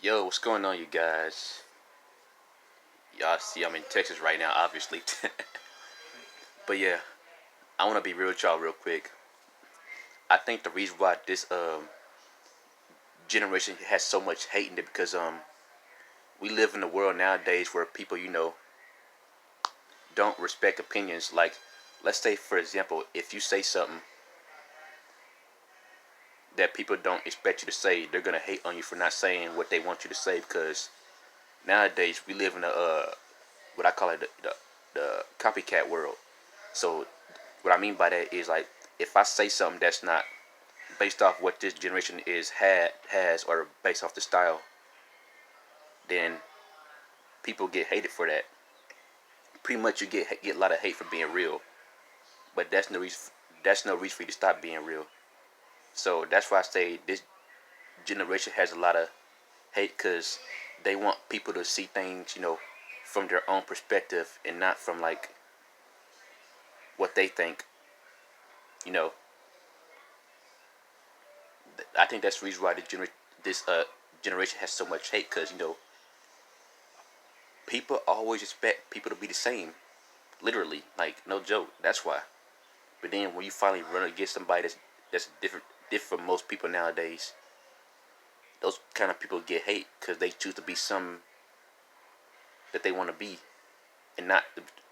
Yo, what's going on, you guys? Y'all see I'm in Texas right now, obviously. But yeah, I want to be real with y'all real quick. I think the reason why this generation has so much hate in it because we live in a world nowadays where people, don't respect opinions. Like, let's say for example, if you say something that people don't expect you to say, they're gonna hate on you for not saying what they want you to say because nowadays we live in a what I call it the copycat world. So what I mean by that is like if I say something that's not based off what this generation is has or based off the style, then people get hated for that. Pretty much you get a lot of hate for being real, but that's no reason for you to stop being real. So that's why I say this generation has a lot of hate because they want people to see things from their own perspective and not from like what they think. You know, I think that's the reason why this generation has so much hate because people always expect people to be the same, literally, like no joke. That's why. But then when you finally run against somebody that's different from most people nowadays, those kind of people get hate because they choose to be some that they want to be, and not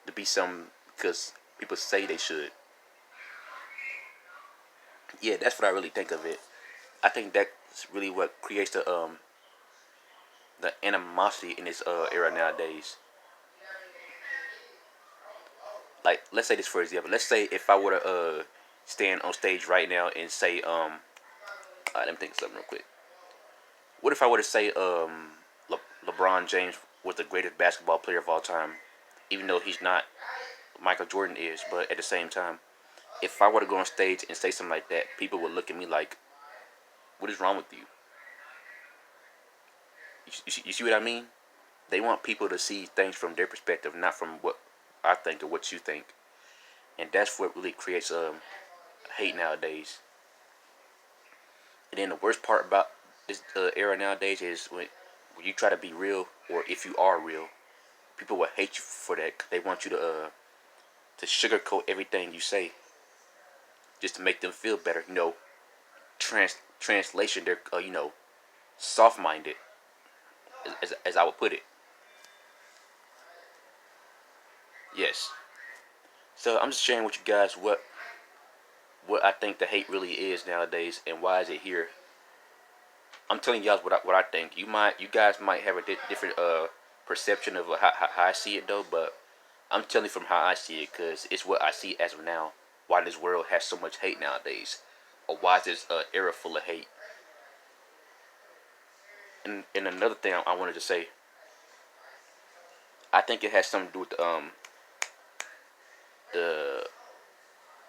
to be some because people say they should. Yeah, that's what I really think of it. I think that's really what creates the animosity in this era nowadays. Like, let's say this for example. Let's say if I were to stand on stage right now and say let me think of something real quick. What if I were to say LeBron James was the greatest basketball player of all time, even though he's not, Michael Jordan is, but at the same time, if I were to go on stage and say something like that, people would look at me like, "What is wrong with you?" You see what I mean? They want people to see things from their perspective, not from what I think or what you think, and that's what really creates hate nowadays. And then the worst part about this era nowadays is when you try to be real, or if you are real, people will hate you for that. 'Cause they want you to sugarcoat everything you say just to make them feel better. Translation, they're soft minded, as I would put it. Yes. So I'm just sharing with you guys what I think the hate really is nowadays and why is it here. I'm telling you guys what I think. You guys might have a different perception of how I see it though, but I'm telling you from how I see it because it's what I see as of now. Why this world has so much hate nowadays, or why is this era full of hate? And another thing I wanted to say, I think it has something to do with the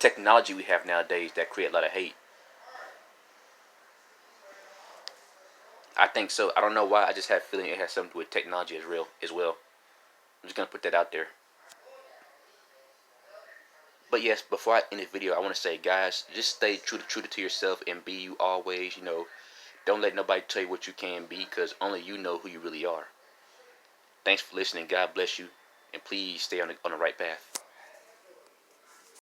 technology we have nowadays that create a lot of hate. I think so. I don't know why. I just have a feeling it has something to do with technology as well. I'm just gonna put that out there. But yes, before I end this video, I want to say, guys, just stay true to yourself and be you always. Don't let nobody tell you what you can be, because only you know who you really are. Thanks for listening. God bless you, and please stay on the right path.